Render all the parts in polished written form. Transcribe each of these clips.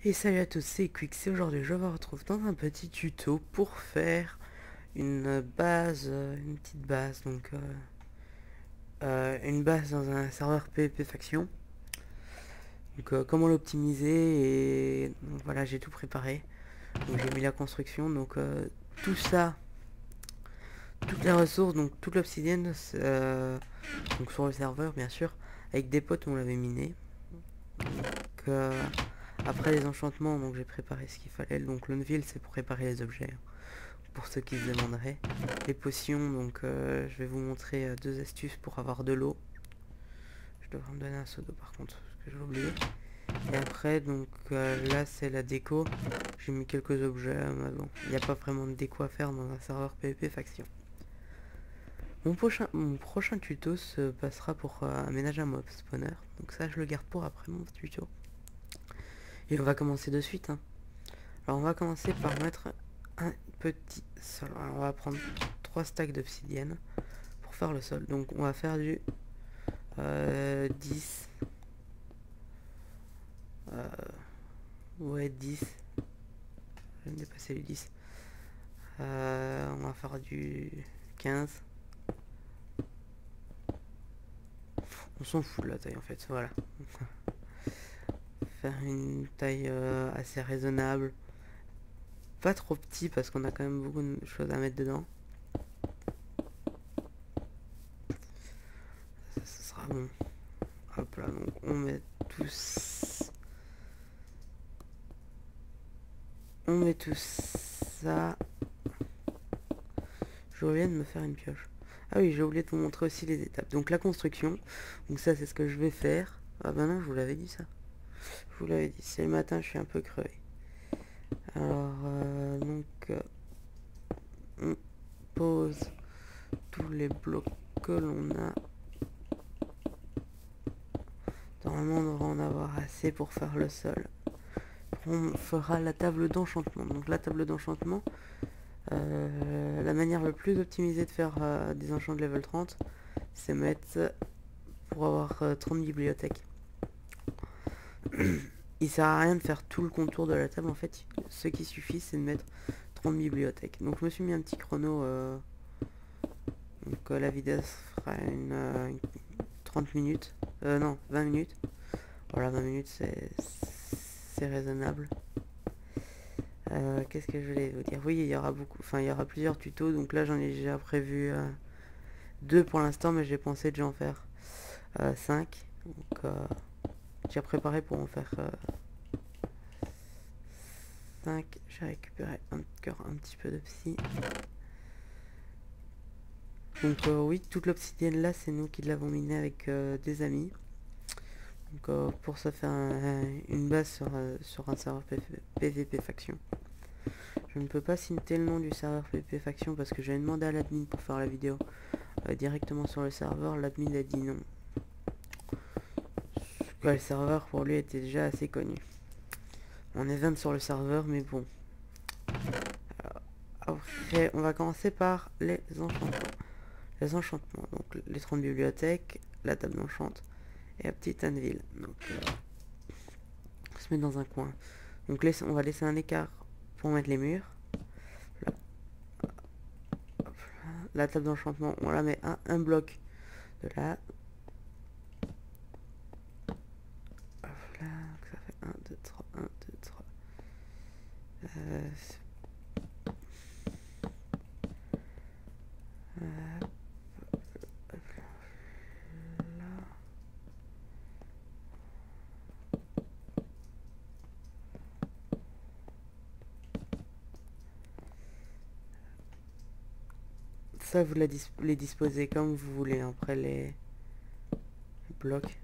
Et salut à tous, c'est Quix et aujourd'hui je vous retrouve dans un petit tuto pour faire une base, une petite base, donc une base dans un serveur PvP faction. Donc comment l'optimiser et donc, voilà, j'ai tout préparé. Donc j'ai mis la construction, donc tout ça, toutes les ressources, donc toute l'obsidienne, donc sur le serveur bien sûr, avec des potes on l'avait miné. Donc, après les enchantements, donc j'ai préparé ce qu'il fallait. Donc l'Unveil c'est pour préparer les objets, pour ceux qui se demanderaient. Les potions, donc je vais vous montrer deux astuces pour avoir de l'eau. Je devrais me donner un seau d'eau par contre, parce que j'ai oublié. Et après, donc là c'est la déco. J'ai mis quelques objets, mais bon, il n'y a pas vraiment de déco à faire dans un serveur PvP faction. Mon prochain tuto se passera pour aménager un mob spawner. Donc ça je le garde pour après mon tuto. Et on va commencer de suite, hein. Alors on va commencer par mettre un petit sol. Alors on va prendre 3 stacks d'obsidienne pour faire le sol. Donc on va faire du 10. Ouais 10. Je vais me dépasser les 10. On va faire du 15. On s'en fout de la taille en fait, voilà. Faire une taille assez raisonnable. Pas trop petit parce qu'on a quand même beaucoup de choses à mettre dedans. Ça sera bon. Hop là, donc on met tous. On met tout ça. Je reviens de me faire une pioche. Ah oui, j'ai oublié de vous montrer aussi les étapes. Donc la construction. Donc ça c'est ce que je vais faire. Ah bah non, je vous l'avais dit ça. Je vous l'avais dit. C'est le matin, je suis un peu crevé. Alors on pose tous les blocs que l'on a. Normalement on devrait en avoir assez pour faire le sol. On fera la table d'enchantement. Donc la table d'enchantement, la manière la plus optimisée de faire des enchants de level 30, c'est mettre pour avoir 30 bibliothèques. Il sert à rien de faire tout le contour de la table en fait, ce qui suffit c'est de mettre 30 bibliothèques. Donc je me suis mis un petit chrono, donc la vidéo fera une 30 minutes, non 20 minutes. Voilà, 20 minutes c'est raisonnable. Qu'est-ce que je voulais vous dire? Oui, il y aura il y aura plusieurs tutos, donc là j'en ai déjà prévu 2 pour l'instant, mais j'ai pensé déjà en faire 5. Donc j'ai préparé pour en faire 5. J'ai récupéré encore un petit peu de psy. Donc oui, toute l'obsidienne là, c'est nous qui l'avons miné avec des amis. Donc pour ça faire une base sur un serveur PvP faction. Je ne peux pas citer le nom du serveur PvP faction parce que j'ai demandé à l'admin pour faire la vidéo directement sur le serveur. L'admin a dit non. Le serveur pour lui était déjà assez connu. On est 20 sur le serveur, mais bon. Alors, après, on va commencer par les enchantements. Les enchantements, donc les 30 bibliothèques, la table d'enchant et la petite anvil. Donc, on se met dans un coin. Donc on va laisser un écart pour mettre les murs. Là. Hop là. La table d'enchantement, on la met à un bloc de là. Hop là, ça fait 1, 2, 3, 1, 2, 3. Ça, vous les disposez comme vous voulez après les blocs.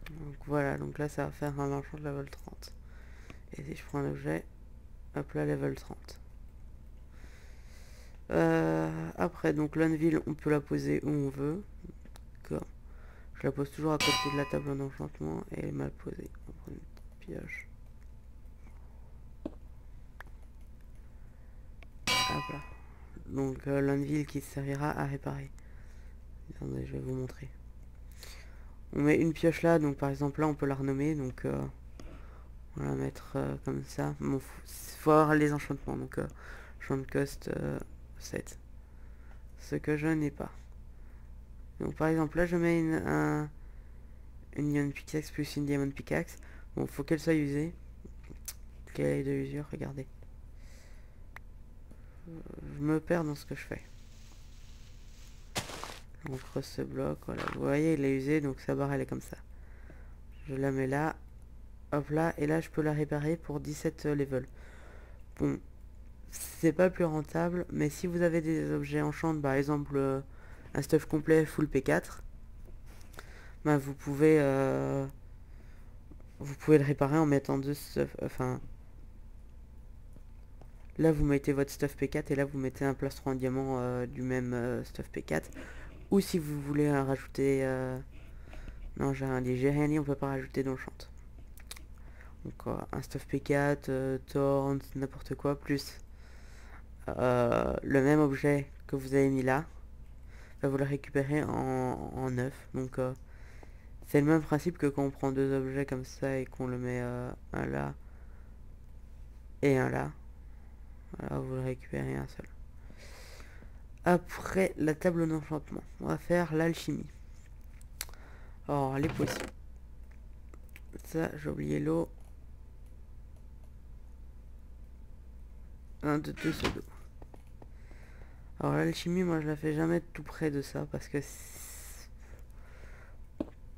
Donc voilà, donc là ça va faire un enchant de level 30. Et si je prends un objet, hop là, level 30. Après, donc l'anvil, on peut la poser où on veut. Donc, je la pose toujours à côté de la table d'enchantement et elle est mal posée. On va prendre une petite pioche. Hop là. Donc l'anvil qui servira à réparer. Attendez, je vais vous montrer. On met une pioche là, donc par exemple là on peut la renommer, donc On va mettre comme ça. Bon, faut avoir les enchantements. Donc, enchant cost 7. Ce que je n'ai pas. Donc, par exemple, là, je mets une iron pickaxe plus une diamond pickaxe. Bon, faut qu'elle soit usée. Quelle est de usure, regardez. Je me perds dans ce que je fais. On creuse ce bloc, voilà. Vous voyez, il est usé, donc sa barre, elle est comme ça. Je la mets là. Hop là, et là, je peux la réparer pour 17 level. Bon, c'est pas plus rentable, mais si vous avez des objets enchant, par exemple, un stuff complet full P4, bah, vous pouvez le réparer en mettant deux stuff, enfin... Là, vous mettez votre stuff P4 et là, vous mettez un plastron en diamant du même stuff P4. Ou si vous voulez rajouter... Non, j'ai rien dit, on peut pas rajouter d'enchant. Donc, un stuff P4, Thorns, n'importe quoi, plus le même objet que vous avez mis là, bah, vous le récupérez en neuf. Donc, c'est le même principe que quand on prend deux objets comme ça et qu'on le met un là et un là. Voilà, vous le récupérez un seul. Après la table d'enchantement, on va faire l'alchimie. Alors, les potions. Ça, j'ai oublié l'eau. 1, 2, 2 seaux d'eau. Alors, l'alchimie, moi, je la fais jamais tout près de ça parce que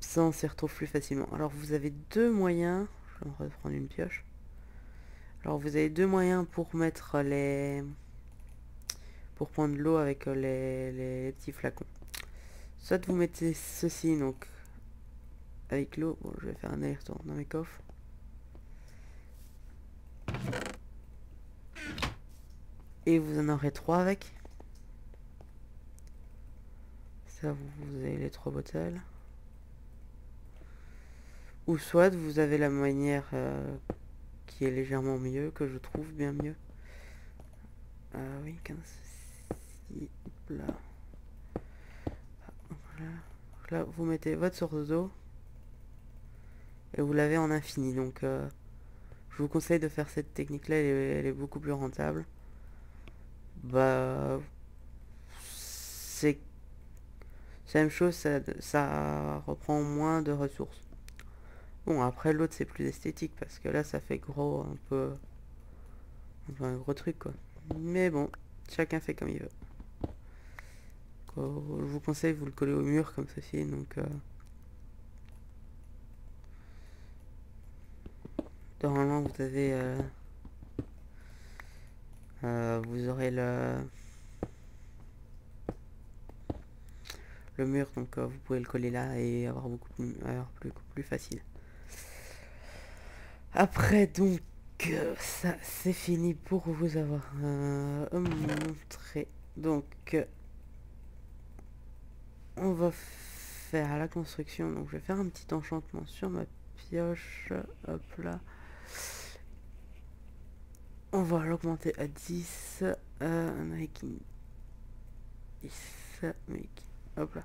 ça, on s'y retrouve plus facilement. Alors, vous avez deux moyens. Je vais me reprendre une pioche. Alors, vous avez deux moyens pour mettre les... pour prendre l'eau avec les petits flacons. Soit vous mettez ceci, donc, avec l'eau. Bon, je vais faire un aller-retour dans mes coffres. Et vous en aurez 3 avec. Ça, vous avez les 3 bottles. Ou soit vous avez la manière qui est légèrement mieux, que je trouve bien mieux. Oui, 15, 6, là. Voilà. Là, vous mettez votre source d'eau. Et vous l'avez en infini. Donc, je vous conseille de faire cette technique-là. Elle est beaucoup plus rentable. Bah, c'est la même chose. Ça reprend moins de ressources. Bon, après, l'autre, c'est plus esthétique. Parce que là, ça fait gros, un peu un gros truc, quoi. Mais bon, chacun fait comme il veut. Quoi, je vous conseille, vous le collez au mur comme ceci, donc normalement vous avez vous aurez le mur, donc vous pouvez le coller là et avoir beaucoup plus facile. Après, donc ça c'est fini pour vous avoir montré. Donc on va faire la construction. Donc je vais faire un petit enchantement sur ma pioche. Hop là. On va l'augmenter à 10. Making 10. Making. Hop là.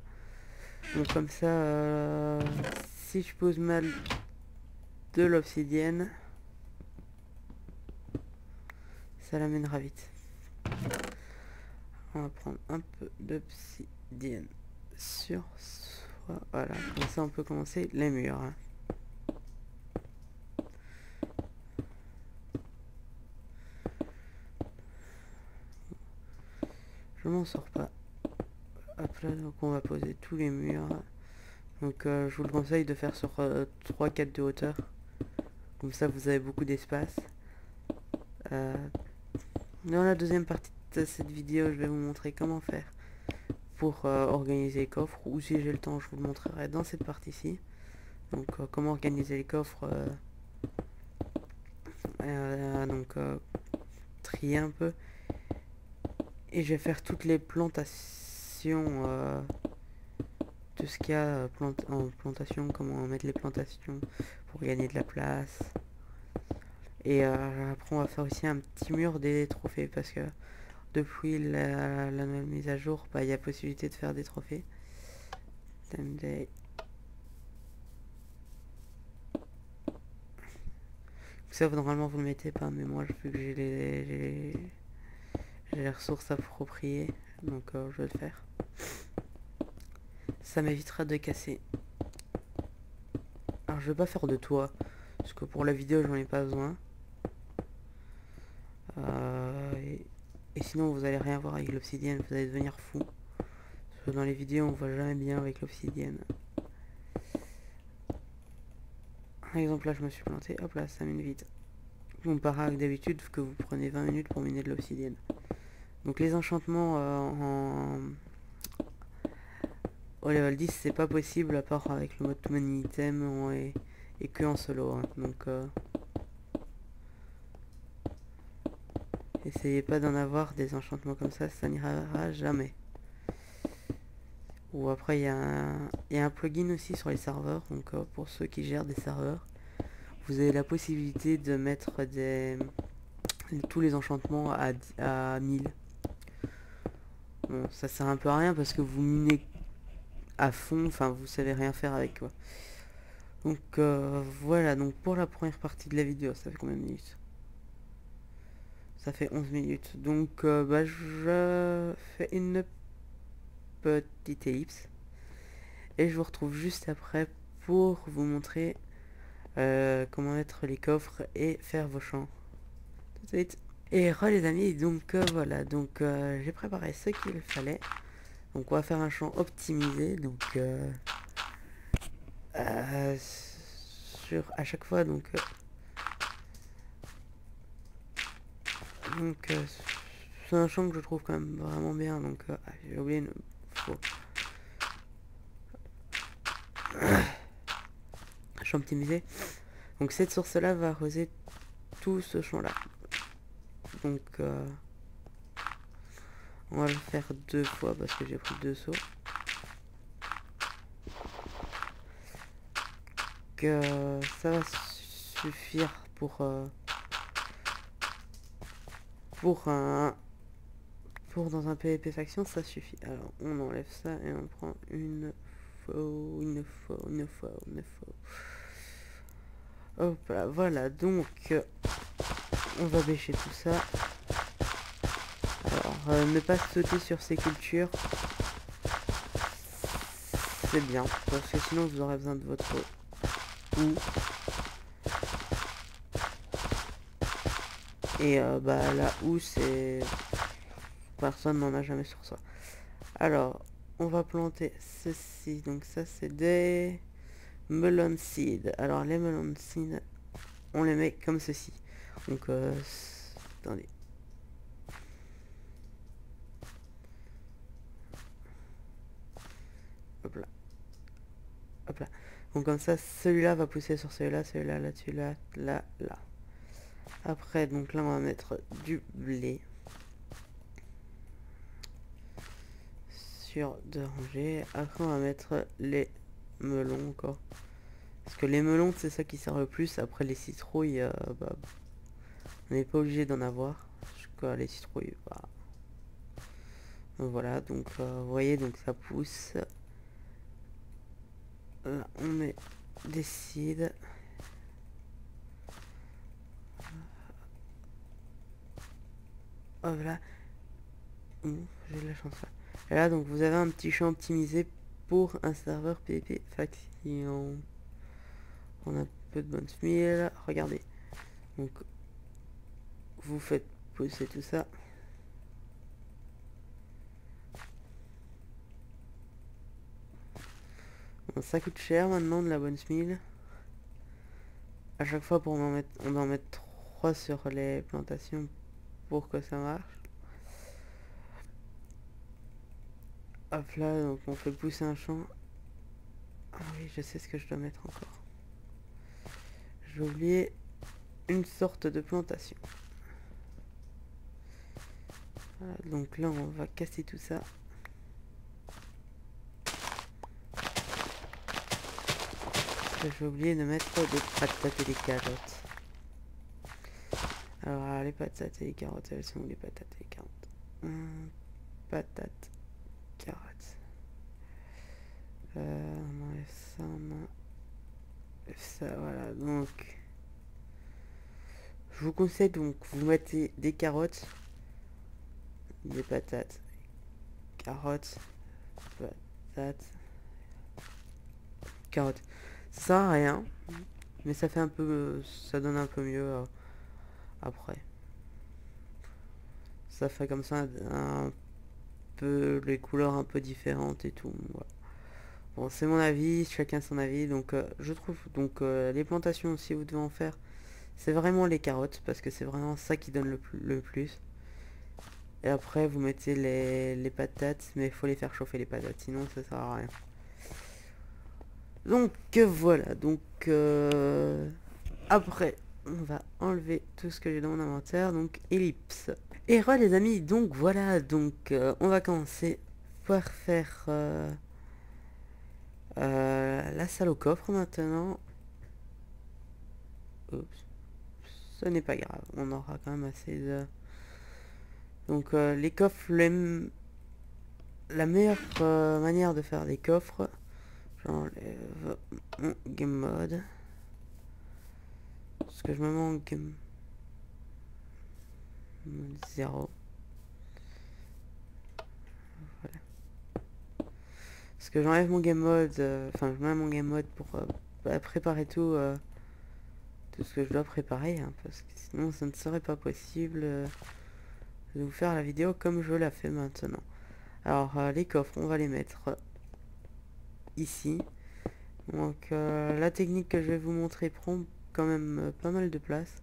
Donc comme ça, si je pose mal de l'obsidienne, ça l'amènera vite. On va prendre un peu d'obsidienne sur soi. Voilà, comme ça on peut commencer les murs. Hein. Je m'en sors pas. Hop là, donc on va poser tous les murs. Donc je vous le conseille de faire sur 3-4 de hauteur. Comme ça vous avez beaucoup d'espace. Dans la deuxième partie de cette vidéo, je vais vous montrer comment faire pour organiser les coffres. Ou si j'ai le temps, je vous le montrerai dans cette partie-ci. Donc comment organiser les coffres. Donc trier un peu. Et je vais faire toutes les plantations. Tout ce qu'il y a en plantation, comment mettre les plantations pour gagner de la place. Et après on va faire aussi un petit mur des trophées parce que depuis la nouvelle mise à jour, bah, il y a possibilité de faire des trophées. ça normalement vous le mettez pas, mais moi vu que j'ai les ressources appropriées, donc je vais le faire. Ça m'évitera de casser. Alors je vais pas faire de toit, parce que pour la vidéo j'en ai pas besoin. Et sinon vous allez rien voir avec l'obsidienne, vous allez devenir fou. Parce que dans les vidéos on voit jamais bien avec l'obsidienne. Par exemple là je me suis planté, hop là ça mine vite. Comparé avec d'habitude que vous prenez 20 minutes pour miner de l'obsidienne. Donc les enchantements au level 10 c'est pas possible à part avec le mode to many item et que en solo. Hein. Donc essayez pas d'en avoir des enchantements comme ça n'ira jamais. Ou après il y a un plugin aussi sur les serveurs, donc pour ceux qui gèrent des serveurs, vous avez la possibilité de mettre tous les enchantements à 1000. Bon, ça sert un peu à rien parce que vous minez à fond, enfin vous savez rien faire avec quoi. Donc voilà, donc pour la première partie de la vidéo, ça fait combien de minutes? Ça fait 11 minutes. Donc bah, je fais une petite ellipse. Et je vous retrouve juste après pour vous montrer comment mettre les coffres et faire vos champs. Tout de suite. Et les amis, donc voilà, donc j'ai préparé ce qu'il fallait. Donc on va faire un champ optimisé, donc à chaque fois, donc c'est un champ que je trouve quand même vraiment bien, donc j'ai oublié une fois. Champ optimisé. Donc cette source là va arroser tout ce champ là. Donc on va le faire 2 fois parce que j'ai pris 2 seaux. Que ça va suffire pour dans un PvP faction, ça suffit. Alors on enlève ça et on prend une fois. Hop là, voilà, donc on va bêcher tout ça. Alors ne pas sauter sur ces cultures, c'est bien, parce que sinon vous aurez besoin de votre houe. Et bah la houe c'est... Personne n'en a jamais sur ça. Alors, on va planter ceci. Donc ça c'est des melon seeds. Alors les melon seeds, on les met comme ceci. Donc attendez. Hop là. Hop là. Donc comme ça, celui-là va pousser sur celui-là, celui-là, là-dessus, là, là, là. Après, donc là, on va mettre du blé. Sur 2 rangées. Après, on va mettre les melons encore. Parce que les melons, c'est ça qui sert le plus. Après, les citrouilles, bah, on n'est pas obligé d'en avoir. Jusqu'à les citrouilles, bah. Donc, voilà, donc vous voyez, donc ça pousse. Là, on met des seeds. Hop là. J'ai de la chance là. Et là, donc vous avez un petit champ optimisé pour un serveur PvP faction. On a un peu de bonne meal. Regardez. Donc, vous faites pousser tout ça. Bon, ça coûte cher maintenant de la bonne meal. À chaque fois, pour on doit en mettre 3 sur les plantations pour que ça marche. Hop là, donc on fait pousser un champ. Ah oui, je sais ce que je dois mettre encore. J'ai oublié une sorte de plantation. Voilà, donc là, on va casser tout ça. J'ai oublié de mettre des patates et des carottes. Alors, les patates et les carottes, elles sont où les patates et les carottes? Patates, carottes. On enlève ça, on enlève ça, voilà, donc... Je vous conseille donc, vous mettez des carottes, des patates, carottes, patates, carottes. Ça sert à rien, mais ça fait un peu, ça donne un peu mieux après. Ça fait comme ça un peu les couleurs un peu différentes et tout. Voilà. Bon, c'est mon avis, chacun son avis. Donc je trouve donc les plantations, si vous devez en faire, c'est vraiment les carottes parce que c'est vraiment ça qui donne le plus. Et après vous mettez les patates, mais il faut les faire chauffer les patates, sinon ça sert à rien. Donc voilà, donc après on va enlever tout ce que j'ai dans mon inventaire, donc ellipse. Et voilà les amis, donc voilà, donc on va commencer par faire la salle au coffre maintenant. Oups, ce n'est pas grave, on aura quand même assez de... Donc les coffres, la meilleure manière de faire des coffres, j'enlève mon game mode. Parce que je me mets en game mode 0. Voilà. Parce que j'enlève mon game mode, enfin je mets mon game mode pour préparer tout, tout ce que je dois préparer, hein, parce que sinon ça ne serait pas possible de vous faire la vidéo comme je la fais maintenant. Alors les coffres, on va les mettre ici. Donc la technique que je vais vous montrer prend quand même pas mal de place.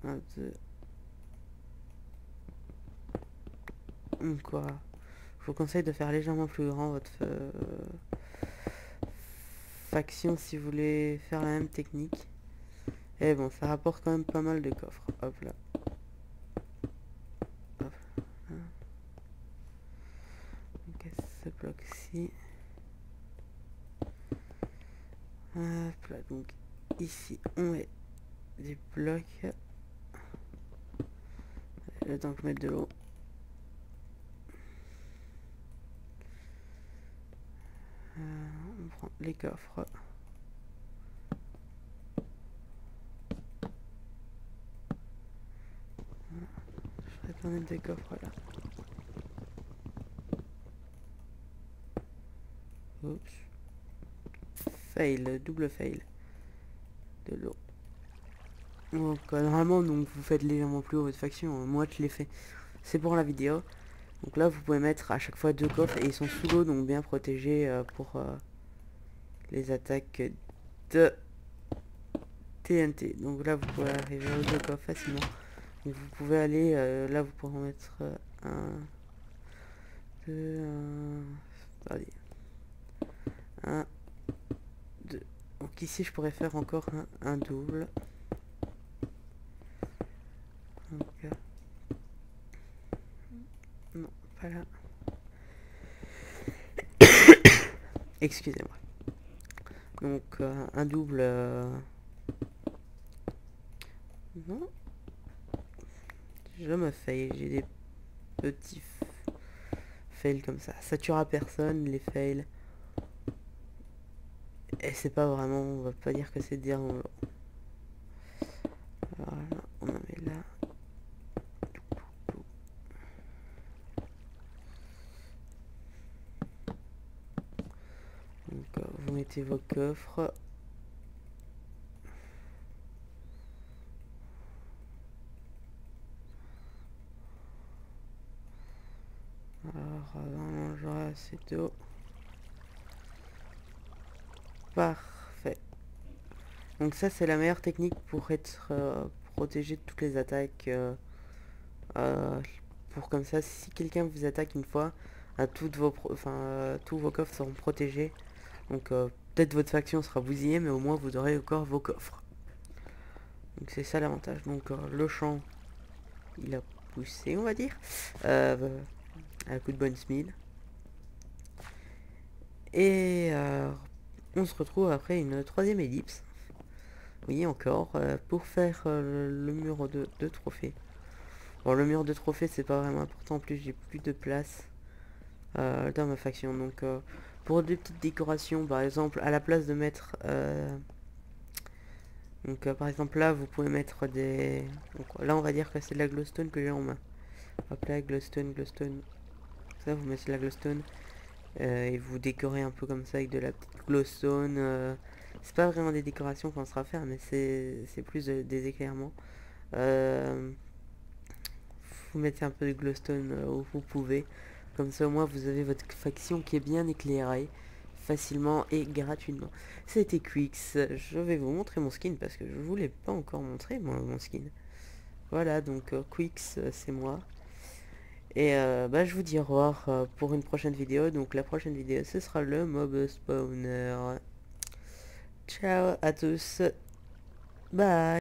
1, 2. Quoi. Je vous conseille de faire légèrement plus grand votre faction si vous voulez faire la même technique. Et bon, ça rapporte quand même pas mal de coffres. Hop là. Hop là. Ok, ce bloc-ci. Hop là, donc ici on met des blocs. Le temps que je mette de l'eau. On prend les coffres. Je vais pas mettre des coffres là. Oups. Fail, double fail. De l'eau. Donc normalement donc vous faites légèrement plus haut votre faction. Moi je l'ai fait. C'est pour la vidéo. Donc là vous pouvez mettre à chaque fois 2 coffres et ils sont sous l'eau donc bien protégés pour les attaques de TNT. Donc là vous pouvez arriver aux 2 coffres facilement. Donc vous pouvez aller là vous pourrez en mettre 1, 2, 1, 2. Donc ici je pourrais faire encore un double. Donc, non, pas là. Excusez-moi. Donc un double. Non. Je me fail. J'ai des petits fails comme ça. Ça tuera personne les fails. Et c'est pas vraiment. On va pas dire que c'est dire. Voilà, on en met là. Donc vous mettez vos coffres. Alors avant j'aurai assez d'eau. Parfait. Donc ça c'est la meilleure technique pour être protégé de toutes les attaques. Pour comme ça, si quelqu'un vous attaque une fois, tous vos coffres seront protégés. Donc peut-être votre faction sera bousillée, mais au moins vous aurez encore vos coffres. Donc c'est ça l'avantage. Donc le champ, il a poussé, on va dire, à coup de bonne smile. Et on se retrouve après une troisième ellipse. Oui, encore, pour faire le mur de trophées. Bon, le mur de trophées, c'est pas vraiment important. En plus, j'ai plus de place dans ma faction. Donc, pour des petites décorations, par exemple, à la place de mettre Donc par exemple là vous pouvez mettre des... Donc, là on va dire que c'est de la glowstone que j'ai en main. Hop là, glowstone, glowstone. Ça vous mettez de la glowstone. Et vous décorez un peu comme ça avec de la petite glowstone. C'est pas vraiment des décorations qu'on sera faire, mais c'est plus des éclairements. Vous mettez un peu de glowstone où vous pouvez. Comme ça au moins vous avez votre faction qui est bien éclairée facilement et gratuitement. C'était Quix. Je vais vous montrer mon skin parce que je vous l'ai pas encore montré moi mon skin. Voilà donc Quix c'est moi. Et bah, je vous dis au revoir pour une prochaine vidéo. Donc la prochaine vidéo ce sera le mob spawner. Ciao à tous. Bye.